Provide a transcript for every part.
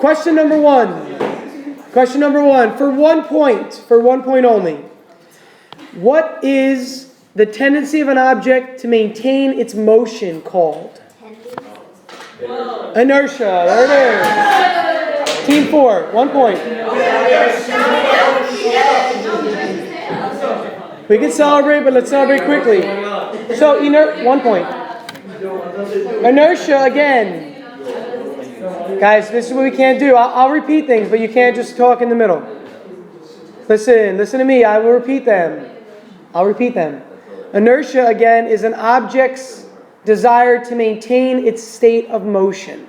Question number one. Question number one. For 1 point. For 1 point only. What is the tendency of an object to maintain its motion called? Inertia. There it is. Team 4. 1 point. We can celebrate, but let's celebrate quickly. So, 1 point. Inertia again. Guys, this is what we can't do. I'll repeat things, but you can't just talk in the middle. Listen to me. I will repeat them. I'll repeat them. Inertia, again, is an object's desire to maintain its state of motion.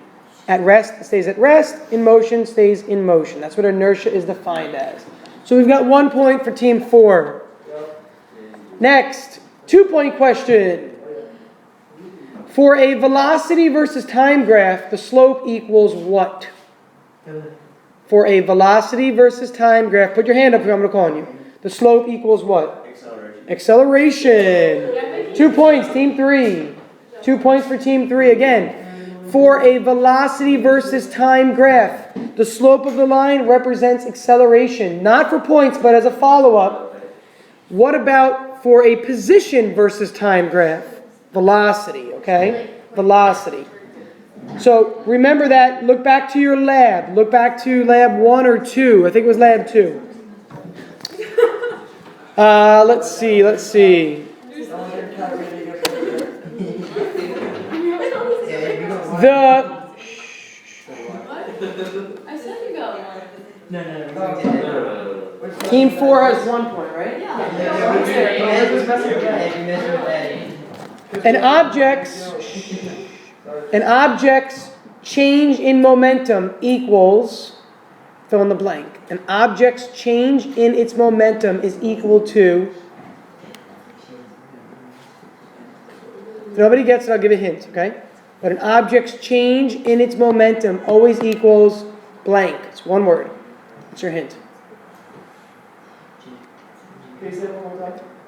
At rest, it stays at rest. In motion, stays in motion. That's what inertia is defined as. So we've got 1 point for Team 4. Next, 2 point question. For a velocity versus time graph, the slope equals what? For a velocity versus time graph, put your hand up here, I'm going to call on you. The slope equals what? Acceleration. 2 points, Team 3. 2 points for Team 3. Again, for a velocity versus time graph, the slope of the line represents acceleration. Not for points, but as a follow-up. What about for a position versus time graph? Velocity, okay? Velocity. So remember that. Look back to your lab. Look back to lab 1 or 2. I think it was lab 2. Let's see. Team 4 has 1 point, right? An object's change in momentum equals, fill in the blank. An object's change in its momentum is equal to, if nobody gets it, I'll give a hint, okay? But an object's change in its momentum always equals blank. It's one word. What's your hint?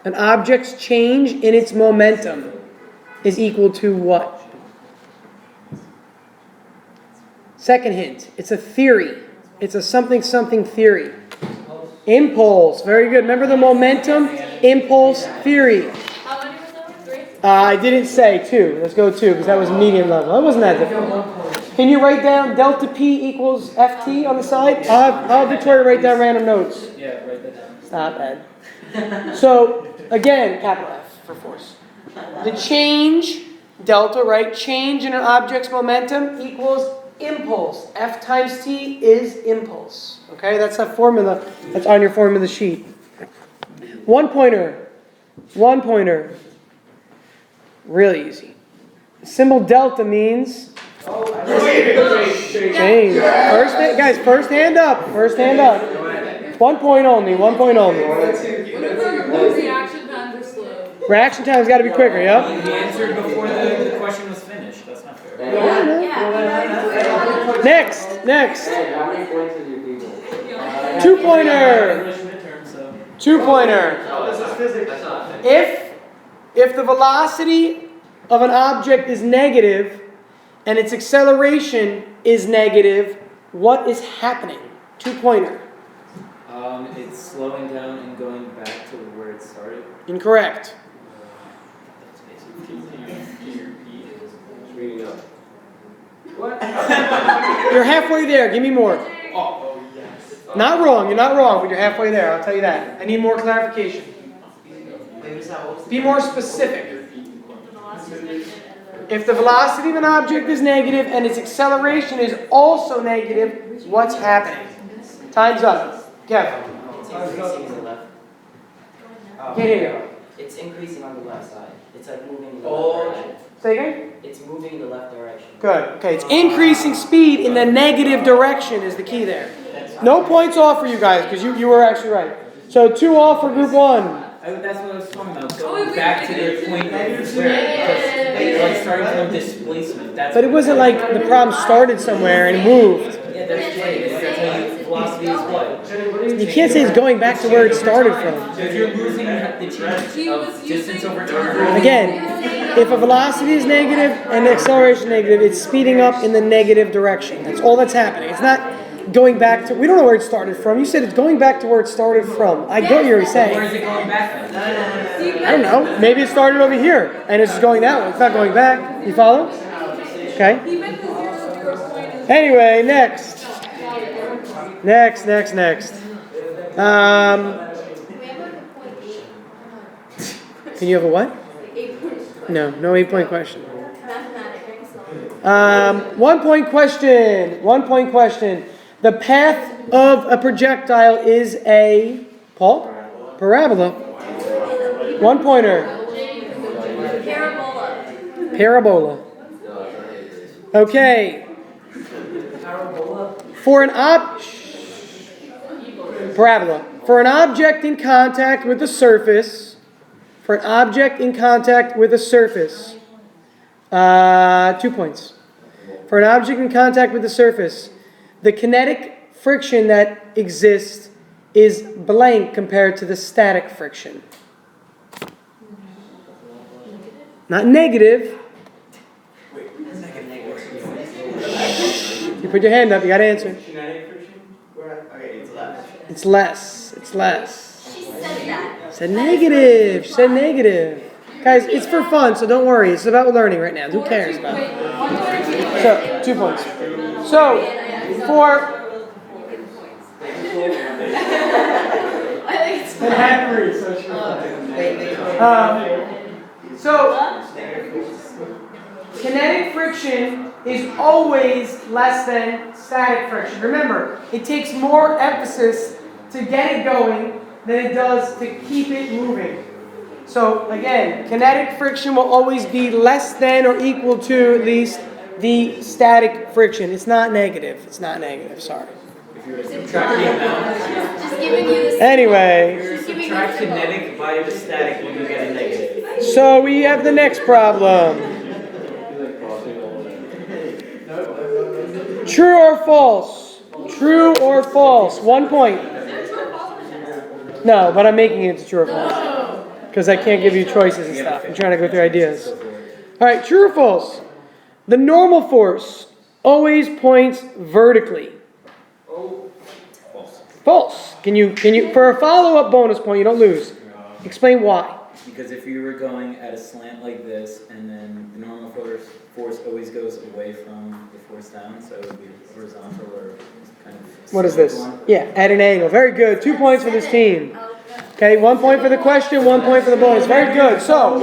An object's change in its momentum is equal to what? Second hint. It's a theory. It's a something theory. Impulse. Very good. Remember the momentum impulse theory. How many was that? 3? I didn't say 2. Let's go 2 because that was medium level. That wasn't that difficult. Can you write down delta P equals FT on the side? I'll have Victoria write down random notes. Yeah, write that down. Stop, Ed. So, again, capital F for force. The change, delta, right? Change in an object's momentum equals impulse. F times T is impulse. Okay, that's that formula that's on your formula sheet. 1 pointer. 1 pointer. Really easy. The symbol delta means change. First hand up. First hand up. 1 point only. 1 point only. Reaction times are slow. Reaction time's got to be quicker, yeah? You answered before the question was finished. That's not fair. Next. 2 pointer. 2 pointer. If the velocity of an object is negative and its acceleration is negative, what is happening? 2 pointer. It's slowing down and going back to where it started. Incorrect. What? You're halfway there. Give me more. Oh, yes. Not wrong. You're not wrong, but you're halfway there. I'll tell you that. I need more clarification. Be more specific. If the velocity of an object is negative and its acceleration is also negative, what's happening? Time's up. Kevin. It's increasing to the left. Yeah. It's increasing on the left side. It's like moving in the left direction. Say again? It's moving in the left direction. Good. Okay, it's increasing speed in the negative direction is the key there. No points off for you guys because you were actually right. So 2 off for group 1. That's what I was talking about. Going back to the point of where, because like starting from displacement. But it wasn't like the problem started somewhere and moved. Yeah, that's right. That's how velocity is what? You can't say it's going back to where it started from. So if you're losing the change of distance over time. Again, if a velocity is negative and the acceleration negative, it's speeding up in the negative direction. That's all that's happening. It's not going back to, we don't know where it started from. You said it's going back to where it started from. I get what you're Where saying. is it going back then? I don't know. Maybe it started over here and it's just going that way. It's not going back. You follow? Okay. He meant the 0 point. Anyway, next. Can you have a what? No 8-point question. 1-point question. 1-point question. The path of a projectile is a, Paul? Parabola. 1-pointer. Parabola. Okay. For an parabola. For an object in contact with the surface. 2 points. For an object in contact with the surface, the kinetic friction that exists is blank compared to the static friction. Not negative. You put your hand up, you got to answer. Kinetic friction? Okay, it's less. It's less. It's less. She said that. Said negative. She said negative. Guys, it's for fun, so don't worry. It's about learning right now. Who cares about it? So, 2 points. So, for... kinetic friction is always less than static friction. Remember, it takes more emphasis to get it going than it does to keep it moving. So again, kinetic friction will always be less than or equal to at least the static friction. It's not negative. It's not negative. Sorry. If you were to subtract the amount, Just giving you this. Anyway. if you were to subtract kinetic by the static, you can get a negative. So we have the next problem. True or false? True or false? 1 point. No, but I'm making it true or false. Because I can't give you choices and stuff. I'm trying to go through ideas. All right, true or false? The normal force always points vertically. False. Can you, for a follow-up bonus point, you don't lose. Explain why. Because if you were going at a slant like this, and then the normal force always goes away from the force down, so it would be horizontal or kind of... What is this? Yeah, at an angle. Very good. 2 points for this team. Okay, 1 point for the question, 1 point for the bonus. Very good. So,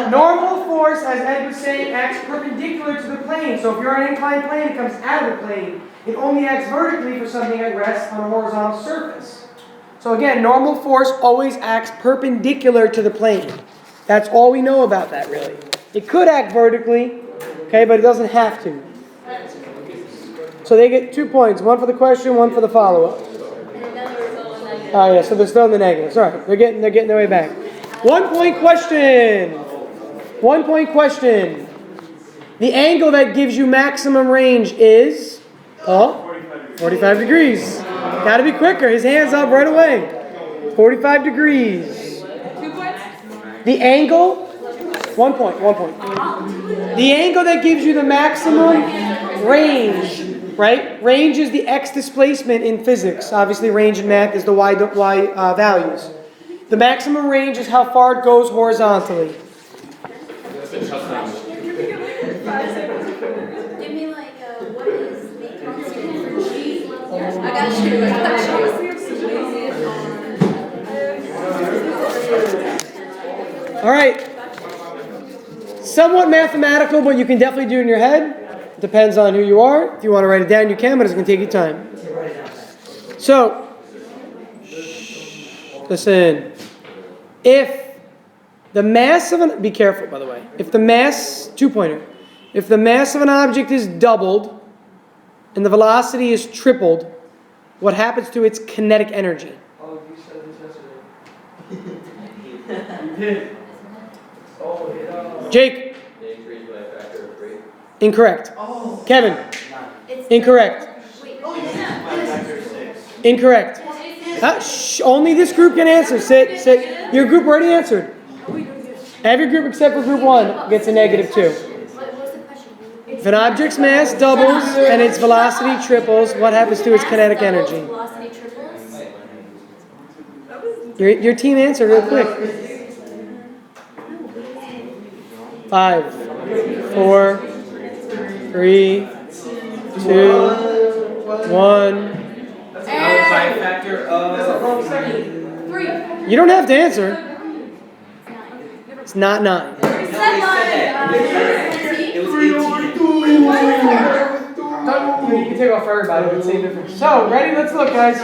normal force, as Ed was saying, acts perpendicular to the plane. So if you're on an inclined plane, it comes out of the plane. It only acts vertically for something at rest on a horizontal surface. So again, normal force always acts perpendicular to the plane. That's all we know about that, really. It could act vertically, okay, but it doesn't have to. So they get 2 points, 1 for the question, 1 for the follow-up. Oh yeah, so they're still in the negatives. All right, they're getting their way back. 1 point question. 1 point question. The angle that gives you maximum range is 45 degrees. Got to be quicker. His hand's up right away. 45 degrees. 2 points? The angle, 1 point. The angle that gives you the maximum range, right? Range is the x displacement in physics. Obviously, range in math is the y values. The maximum range is how far it goes horizontally. Give me like, what is the constant for G? I got you. All right. Somewhat mathematical, but you can definitely do it in your head. Depends on who you are. If you want to write it down, you can, but it's going to take you time. So, listen. If the mass of an... Be careful, by the way. If the mass... 2-pointer. If the mass of an object is doubled and the velocity is tripled, what happens to its kinetic energy? Oh, you said this yesterday. You did. Oh, Jake. They increase by a factor of 3. Incorrect. Oh. Kevin. Incorrect. Incorrect. Only this group can answer. Sit. Your group already answered. Every group except for group 1 gets a -2. What's the question? If an object's mass doubles and its velocity triples, what happens to its kinetic energy? Velocity triples. Your team answered real quick. 5, 4, 3, 2, 1. By a factor of 3. You don't have to answer. It's not 9. It was 18. You can take off for everybody, but same difference. So, ready? Let's look, guys.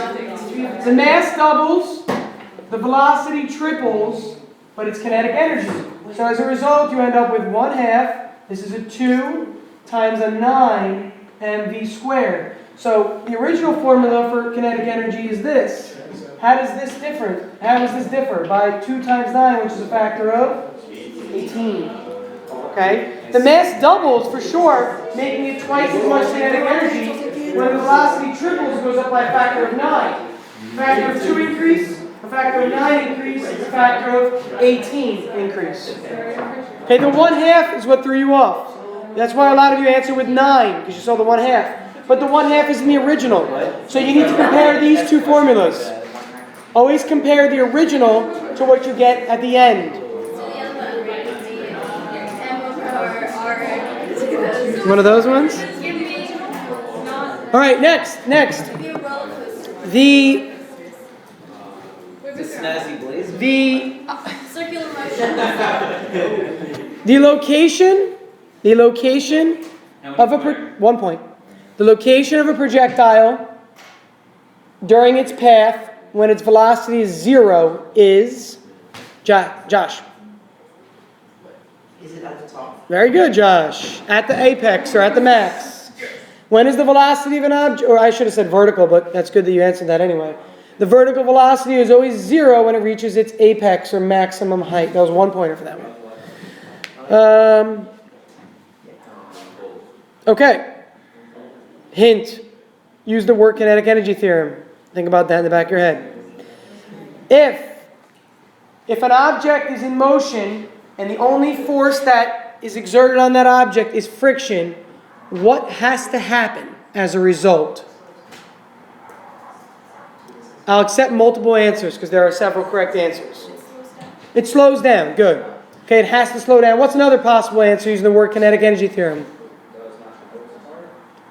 The mass doubles, the velocity triples, but it's kinetic energy. So as a result, you end up with 1/2. This is a 2 times a 9 mv squared. So the original formula for kinetic energy is this. How does this differ? By 2 times 9, which is a factor of 18. Okay? The mass doubles for sure, making it twice as much kinetic energy. When the velocity triples, it goes up by a factor of 9. A factor of 2 increase, a factor of 9 increase, a factor of 18 increase. Okay, the 1/2 is what threw you off. That's why a lot of you answer with 9, because you saw the 1/2. But the 1/2 is in the original. So you need to compare these two formulas. Always compare the original to what you get at the end. One of those ones? All right, next. The Snazzy blazer. Circular motion. The location of a 1 point. The location of a projectile during its path when its velocity is 0 is Josh. Is it at the top? Very good, Josh. At the apex or at the max. When is the velocity of an object? Or I should have said vertical, but that's good that you answered that anyway. The vertical velocity is always 0 when it reaches its apex or maximum height. That was 1 pointer for that one. Okay. Hint. Use the work kinetic energy theorem. Think about that in the back of your head. If an object is in motion and the only force that is exerted on that object is friction, what has to happen as a result? I'll accept multiple answers because there are several correct answers. It slows down. Good. Okay, it has to slow down. What's another possible answer using the word kinetic energy theorem?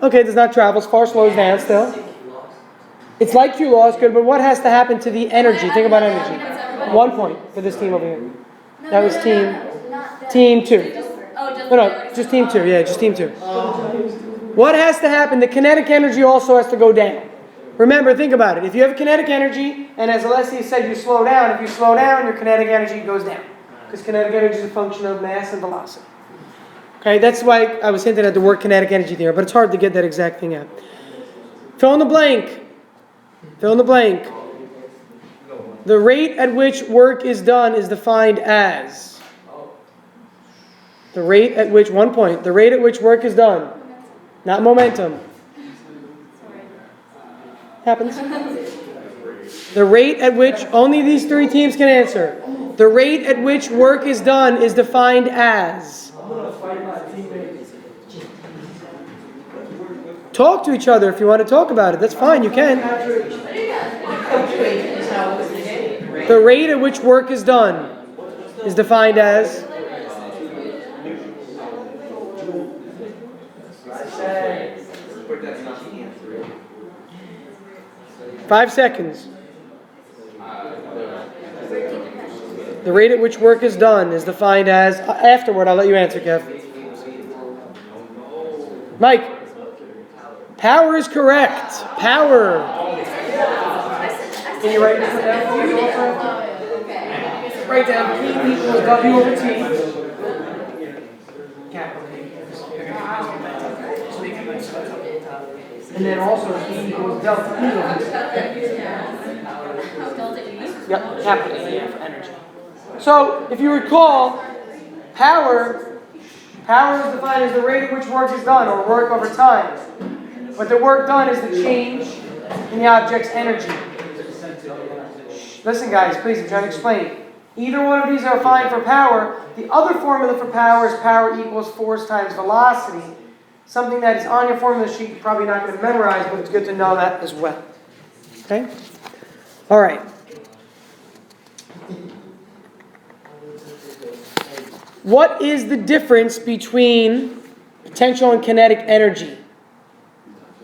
Okay, it does not travel as far, slows down still. It's like Q law, it's good, but what has to happen to the energy? Think about energy. 1 point for this team over here. That was team 2. No, just team 2. Yeah, just team 2. What has to happen? The kinetic energy also has to go down. Remember, think about it. If you have kinetic energy, and as Alessia said, you slow down. If you slow down, your kinetic energy goes down. Because kinetic energy is a function of mass and velocity. Okay, that's why I was hinting at the word kinetic energy there, but it's hard to get that exact thing out. Fill in the blank. Fill in the blank. The rate at which work is done is defined as. The rate at which, 1 point, the rate at which work is done. Not momentum. Happens. The rate at which, only these 3 teams can answer. The rate at which work is done is defined as. Talk to each other if you want to talk about it. That's fine, you can. The rate at which work is done is defined as. Five seconds. The rate at which work is done is defined as. Afterward, I'll let you answer, Kev. Mike. Power is correct. Power. Can you write this down? Write down P equals W over T. And then also P equals delta E. Yep, capital E for energy. So, if you recall, power is defined as the rate at which work is done, or work over time. But the work done is the change in the object's energy. Listen, guys, please, I'm trying to explain. Either one of these are fine for power. The other formula for power is power equals force times velocity. something that is on your formula sheet. You're probably not going to memorize, but it's good to know that as well. Okay? All right. What is the difference between potential and kinetic energy?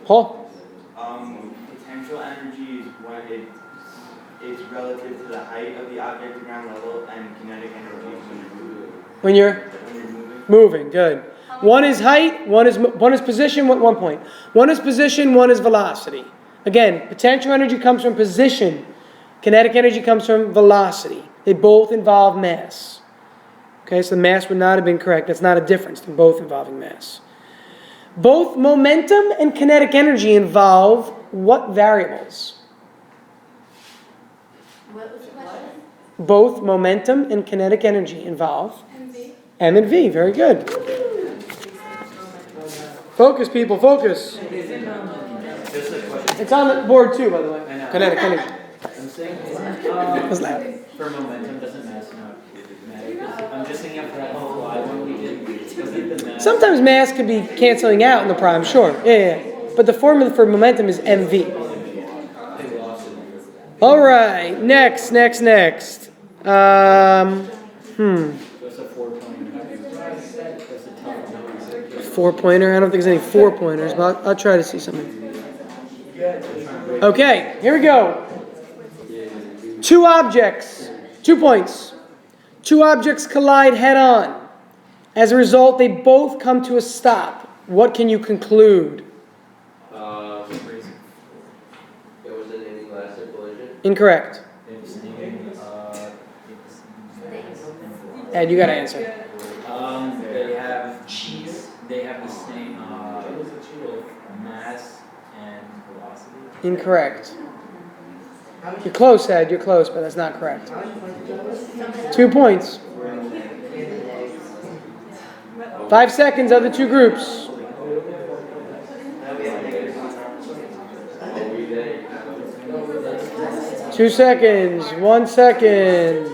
Paul? Potential energy is when it's relative to the height of the object at ground level, and kinetic energy is when you're moving. Good. One is height, one is position, 1 point. One is position, one is velocity. Again, potential energy comes from position. Kinetic energy comes from velocity. They both involve mass. Okay, so the mass would not have been correct. That's not a difference. They're both involving mass. Both momentum and kinetic energy involve what variables? What was the question? Both momentum and kinetic energy involve MV. M and V. Very good. Focus, people, focus. It's on the board too, by the way. I know. Kinetic energy. I'm saying, That's loud. for momentum, doesn't mass not matter? 'Cause I'm just thinking of that whole Y one we did. Wasn't the mass? Sometimes mass could be canceling out in the prime, sure. Yeah. But the formula for momentum is MV. All right, next. That's a 4-pointer. That's a tough one. 4-pointer. I don't think there's any 4-pointers, but I'll try to see something. Okay, here we go. 2 objects, 2 points. 2 objects collide head on. As a result, they both come to a stop. What can you conclude? It was an inelastic collision. Incorrect. Ed, you got to answer. They have the same mass and velocity. Incorrect. You're close, Ed. You're close, but that's not correct. 2 points. 5 seconds, other 2 groups. 2 seconds. 1 second.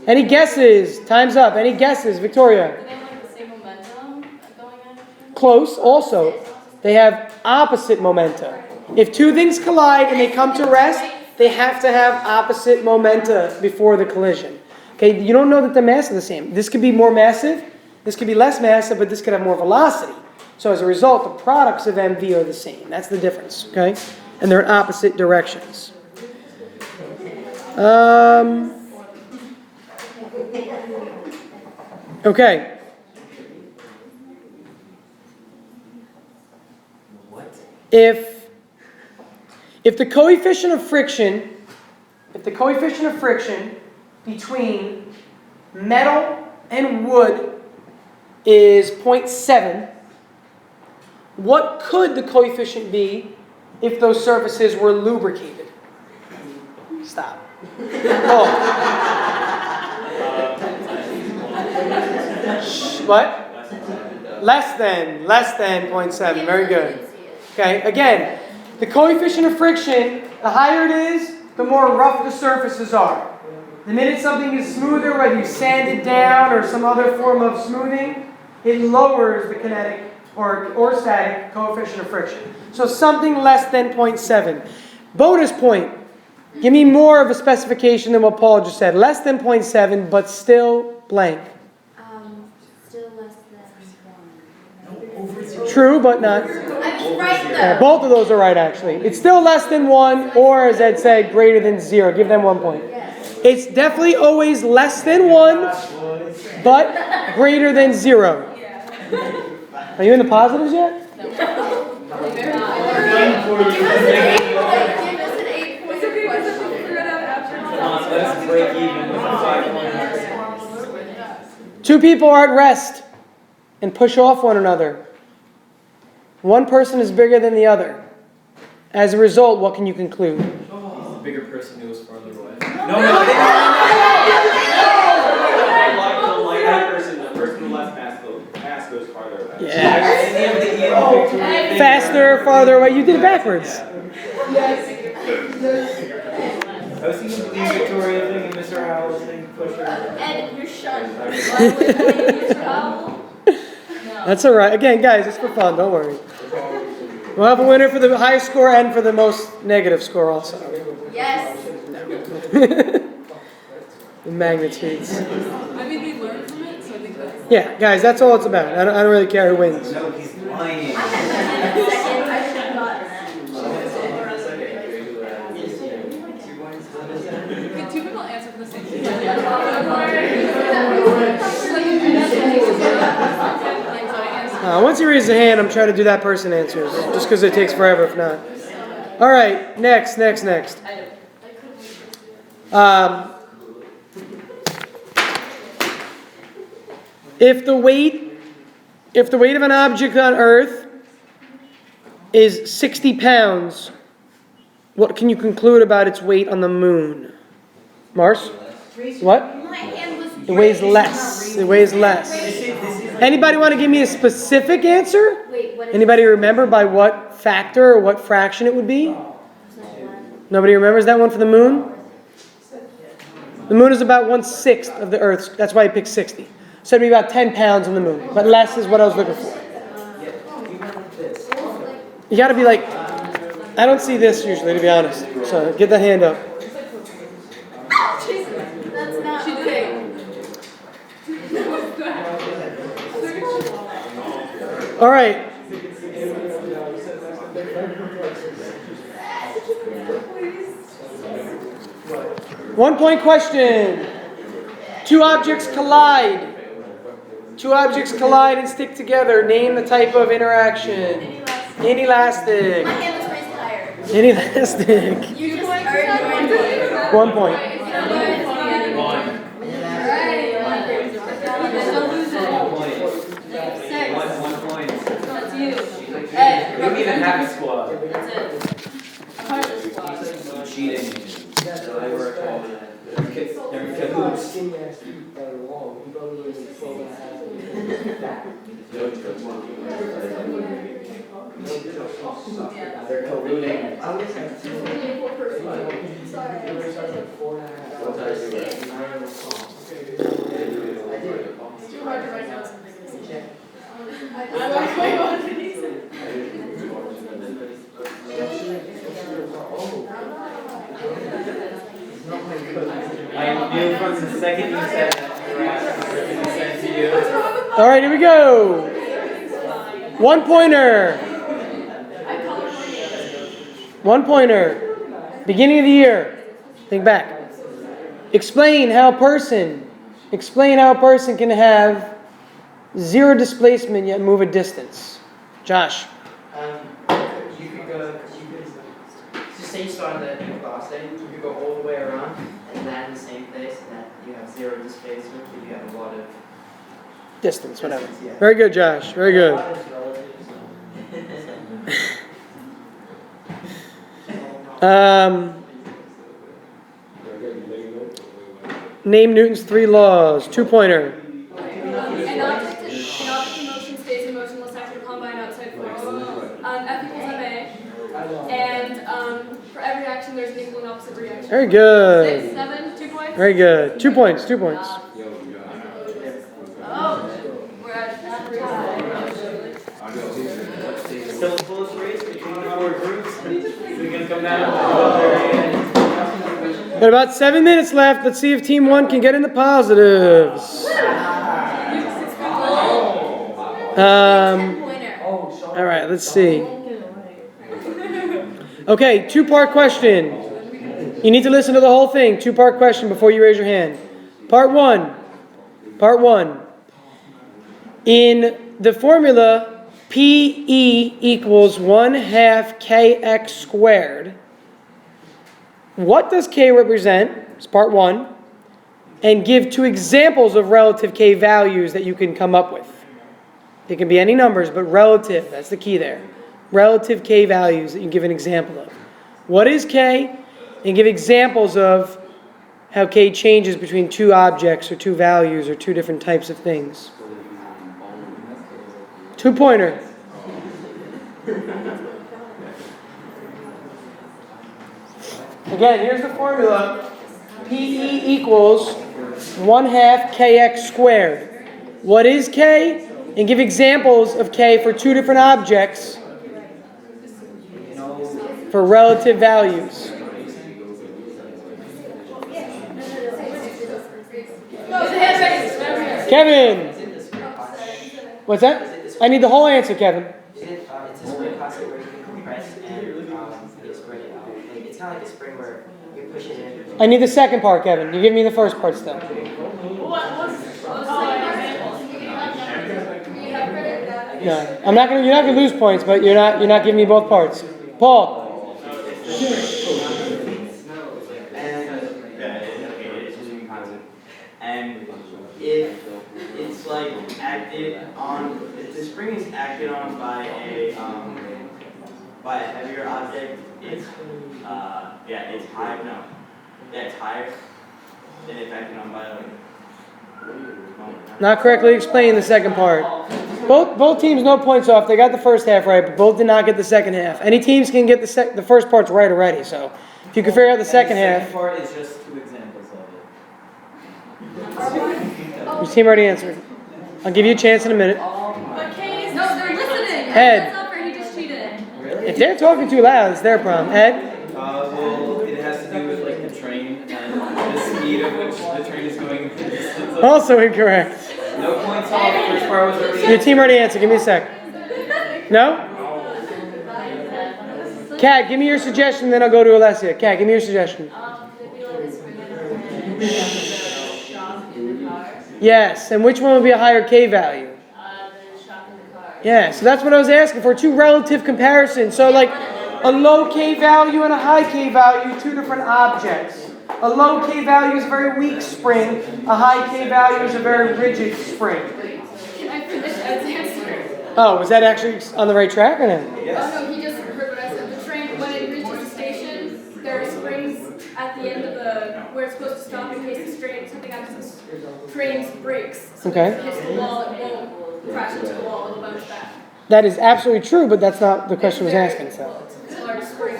Any guesses? Time's up. Any guesses? Victoria? Do they have like the same momentum going at? Close. Also, they have opposite momenta. If 2 things collide and they come to rest, they have to have opposite momenta before the collision. Okay, you don't know that the mass is the same. This could be more massive, this could be less massive, but this could have more velocity. So as a result, the products of MV are the same. That's the difference, okay? And they're in opposite directions. Okay. If the coefficient of friction between metal and wood is 0.7, what could the coefficient be if those surfaces were lubricated? Stop. Oh. What? Less than 0.7. Very good. Okay, again, the coefficient of friction, the higher it is, the more rough the surfaces are. The minute something is smoother, whether you sand it down or some other form of smoothing, it lowers the kinetic or static coefficient of friction. So something less than 0.7. Bonus point. Give me more of a specification than what Paul just said. Less than 0.7, but still blank. Still less than 1. True, but not. I was right though. Both of those are right, actually. It's still less than 1, or as Ed said, greater than 0. Give them 1 point. It's definitely always less than 1, but greater than 0. Are you in the positives yet? Give us an 8-pointer question. Let's break even with a 5-pointer. 2 people are at rest and push off one another. One person is bigger than the other. As a result, what can you conclude? The bigger person goes farther away. No. The person with less mass goes farther away. Yeah. Faster, farther away. You did it backwards. I was thinking the Victoria thing and Mr. Howell's thing, push her. And you're shunned. Mr. Howell? No. That's all right. Again, guys, it's for fun. Don't worry. We'll have a winner for the highest score and for the most negative score also. Yes. The magnitudes. I mean, we learned from it, so I think that's. Yeah, guys, that's all it's about. I don't really care who wins. No, he's lying. I had my hand in second. I should have gotten that. Could two people answer for the same thing? Once you raise the hand, I'm trying to do that person answers. Just because it takes forever if not. All right, next. If the weight of an object on Earth is 60 pounds, what can you conclude about its weight on the moon? Mars? What? My hand was It weighs less. It weighs less. Anybody want to give me a specific answer? Wait, what is Anybody remember by what factor or what fraction it would be? Nobody remembers that one for the moon? The moon is about 1/6 of the Earth's. That's why I picked 60. So it'd be about 10 pounds on the moon. But less is what I was looking for. You got to be like, I don't see this usually, to be honest. So get that hand up. That's not She did okay. it. All right. One-point question. Two objects collide. Two objects collide and stick together. Name the type of interaction. Inelastic. My hand was raised higher. Inelastic. You just earned your point. 1 point. One point. That's you. You don't even have a squad. That's it. I'm part of the squad. Cheating. They're cahoots. They're colluding. It's too hard to write notes in this. I knew from the second you said that you were asking sent to you. All right, here we go. 1 pointer. 1 pointer. Beginning of the year. Think back. Explain how a person can have zero displacement yet move a distance. Josh. You could go, just say you started at the velocity, you could go all the way around and land in the same place, and that you have zero displacement, but you have a lot of Distance, whatever. distance, yeah. Very good, Josh. Very good. A lot is relative, so. Name Newton's 3 laws. 2 pointer. An object in motion stays in motion unless acted upon by an outside force. F equals ma. And for every action, there's an equal and opposite reaction. Very good. 6, 7, 2 points. Very good. 2 points. 2 points. Oh, we're at tie. Still a close race between the 4 groups. We're going to come down. Got about 7 minutes left. Let's see if Team 1 can get in the positives. All right, let's see. Okay, 2-part question. You need to listen to the whole thing. 2-part question before you raise your hand. Part 1. In the formula, PE equals 1/2 kx squared. What does k represent? It's part 1. And give 2 examples of relative k values that you can come up with. It can be any numbers, but relative, that's the key there. Relative k values that you give an example of. What is k? And give examples of how k changes between 2 objects or 2 values or 2 different types of things. 2-pointer. Again, here's the formula. PE equals 1/2 kx squared. What is k? and give examples of k for two different objects for relative values. Kevin! What's that? I need the whole answer, Kevin. It's a spring concept where you can compress and you spring it out. Like, it's not like a spring where you push it in. I need the second part, Kevin. You give me the first part still. No, I'm not gonna. You're not gonna lose points, but you're not giving me both parts. Paul. And if it's like acted on, if the spring is acted on by a heavier object, it's it's higher. No, it's higher than if acted on by like. Not correctly explained the second part. Both teams no points off. They got the first half right, but both did not get the second half. Any teams can get the first part's right already. So if you can figure out the second half. The second part is just two examples of it. Your team already answered. I'll give you a chance in a minute. But Kay is no, they're listening. Ed. That's not fair. He just cheated. Really? If they're talking too loud, it's their problem. Ed? Well, it has to do with like the train and the speed at which the train is going. Also incorrect. No points off. First part was already. Your team already answered. Give me a sec. No? Kat, give me your suggestion, then I'll go to Alessia. Kat, give me your suggestion. Yes, and which one would be a higher K value? The shock in the car. Yeah, so that's what I was asking for, two relative comparisons. So like a low K value and a high K value, two different objects. A low K value is a very weak spring. A high K value is a very rigid spring. Can I finish Ed's answer? Oh, was that actually on the right track or no? Oh no, he just heard what I said. The train, when it reaches the station, there are springs at the end of where it's supposed to stop in case the something happens to the train's brakes. So Okay. if it hits the wall, it won't crash into the wall, it'll bounce back. That is absolutely true, but that's not the question was asking. So. It's a large spring.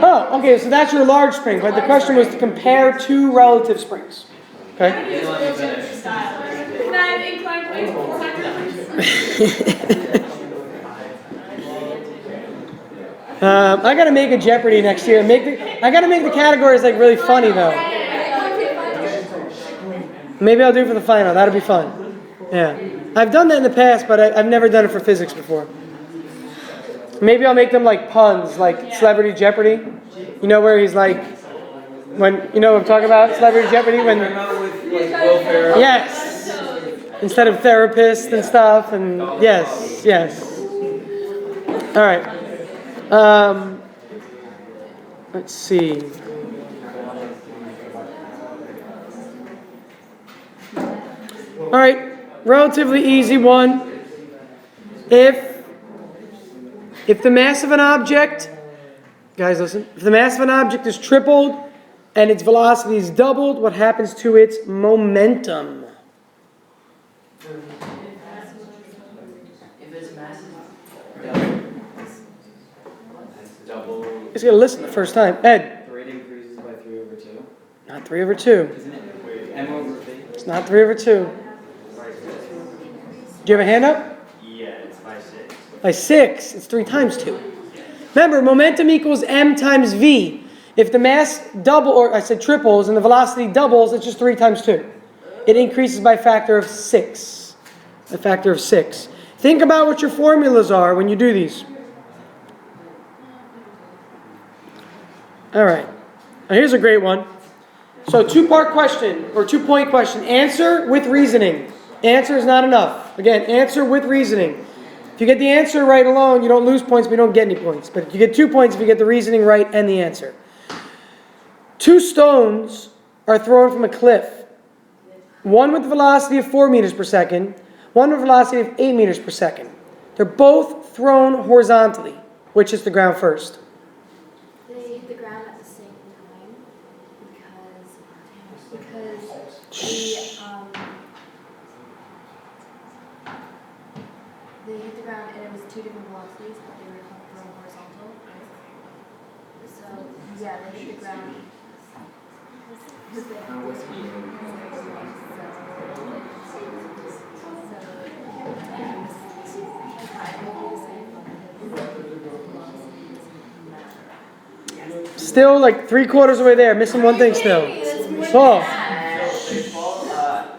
Oh, okay, so that's your large spring, but the question was to compare two relative springs. Okay? Can I incline points? I gotta make a Jeopardy next year. I gotta make the categories like really funny though. Maybe I'll do it for the final. That'll be fun. Yeah, I've done that in the past, but I've never done it for physics before. Maybe I'll make them like puns, like Celebrity Jeopardy. You know where he's like, when you know what I'm talking about, Celebrity Jeopardy when. Yes. Instead of therapist and stuff, and yes. All right. Let's see. All right, relatively easy one. If the mass of an object, guys listen, if the mass of an object is tripled and its velocity is doubled, what happens to its momentum? If its mass is Double. Just gotta listen the first time. Ed, The rate increases by 3/2. not 3/2. Isn't it? M/V. It's not 3/2. Do you have a hand up? Yeah, it's by 6. By 6, it's 3 times 2. Remember, momentum equals m times v. If the mass triples and the velocity doubles, it's just 3 times 2. It increases by a factor of 6. A factor of 6. Think about what your formulas are when you do these. All right. Now here's a great one. So 2-part question, or 2-point question. Answer with reasoning. Answer is not enough. Again, answer with reasoning. If you get the answer right alone, you don't lose points, but you don't get any points. But you get 2 points if you get the reasoning right and the answer. 2 stones are thrown from a cliff. One with a velocity of 4 meters per second, one with a velocity of 8 meters per second. They're both thrown horizontally. Which hits the ground first? They hit the ground at the same time because they hit the ground and it was 2 different velocities, but they were thrown horizontal. So yeah, they hit the ground. Still like 3/4 of the way there. Missing one thing still. Paul.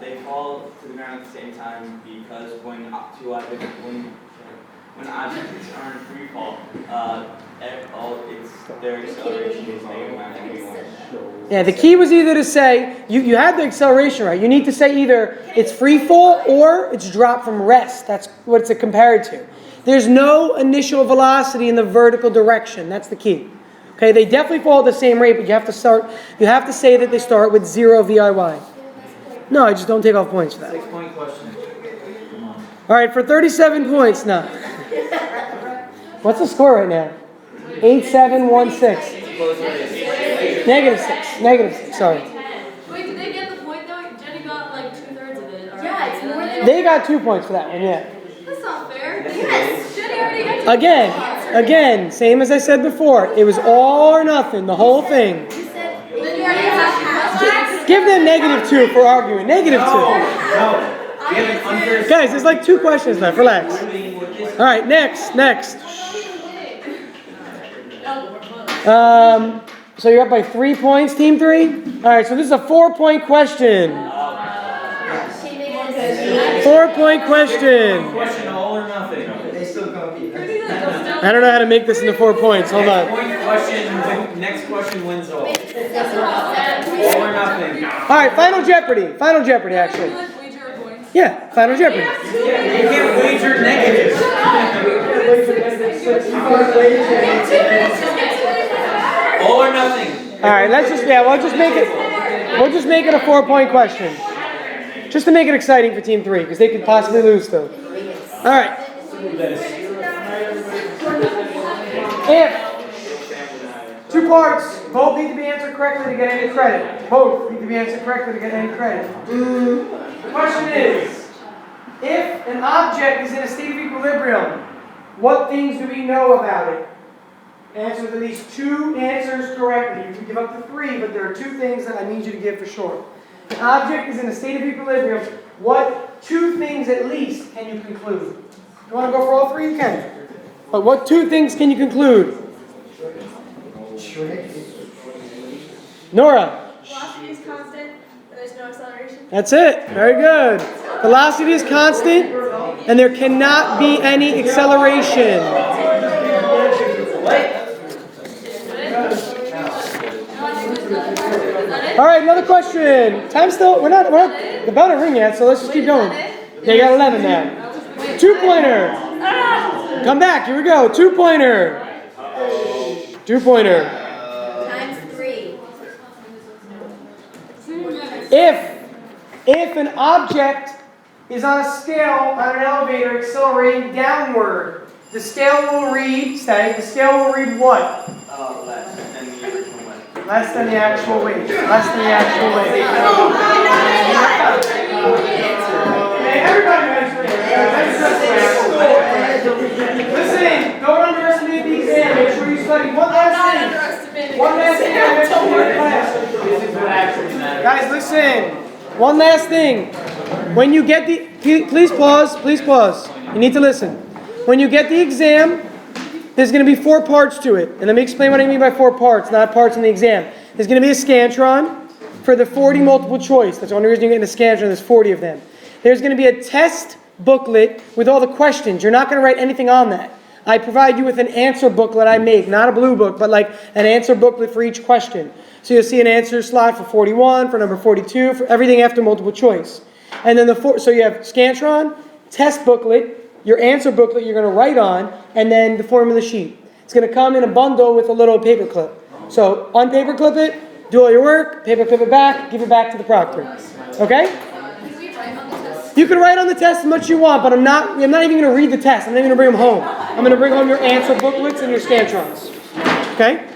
They fall to the ground at the same time because when objects are in free fall, their acceleration is negative -v1. Yeah, the key was either to say, you had the acceleration right. You need to say either it's free fall or it's drop from rest. That's what it's compared to. There's no initial velocity in the vertical direction. That's the key. Okay, they definitely fall at the same rate, but you have to say that they start with 0 VIY. No, I just don't take off points for that. 6-point question. All right, for 37 points now. What's the score right now? 8-7-1-6. -6. Sorry. Wait, did they get the point though? Jenny got like 2/3 of it. Yeah, it's more than. They got 2 points for that one, yeah. That's not fair. Yes, Jenny already got 2 Again, same as I said before. It was all or nothing, the whole thing. Then you already have Give them -2 for arguing. -2. No. We have an unfair. Guys, there's like 2 questions left. Relax. All right, next. So you're up by 3 points, team 3? All right, so this is a 4-point question. 4-point question. Question all or nothing. They still compete. I don't know how to make this into 4 points. Hold on. Next question wins all. All or nothing. All right, Final Jeopardy, actually. Yeah, Final Jeopardy. You can't wager negative. All or nothing. All right, we'll just make it a 4-point question. Just to make it exciting for team 3, because they could possibly lose still. All right. If 2 parts, both need to be answered correctly to get any credit. Both need to be answered correctly to get any credit. The question is, if an object is in a state of equilibrium, what things do we know about it? Answer to these 2 answers correctly. You can give up to 3, but there are 2 things that I need you to give for sure. An object is in a state of equilibrium. What 2 things at least can you conclude? You want to go for all 3? You can. But what 2 things can you conclude? Nora. Velocity is constant, but there's no acceleration. That's it. Very good. Velocity is constant, and there cannot be any acceleration. All right, another question. Time still. We're not the bell didn't ring yet, so let's just keep going. They got 11 now. 2-pointer. Come back. Here we go. 2-pointer. 2-pointer. Times 3. If an object is on a scale on an elevator accelerating downward, the scale will read. The scale will read what? Less than the original way. Less than the actual weight. Less than the actual weight. Everybody listen, don't underestimate the exam. Make sure you study. One last thing. Guys, listen. One last thing. When you get the... Please pause. You need to listen. When you get the exam, there's going to be 4 parts to it. And let me explain what I mean by 4 parts, not parts in the exam. There's going to be a Scantron for the 40 multiple choice. That's the only reason you're getting a Scantron. There's 40 of them. There's going to be a test booklet with all the questions. You're not going to write anything on that. I provide you with an answer booklet I make, not a blue book, but like an answer booklet for each question. So you'll see an answer slot for 41, for number 42, for everything after multiple choice. And then so you have Scantron, test booklet, your answer booklet you're going to write on, and then the formula sheet. It's going to come in a bundle with a little paper clip. So unpaperclip it, do all your work, paper clip it back, give it back to the proctor. Okay? You can write on the test as much as you want, but I'm not even going to read the test. I'm not even going to bring them home. I'm going to bring home your answer booklets and your Scantrons. Okay?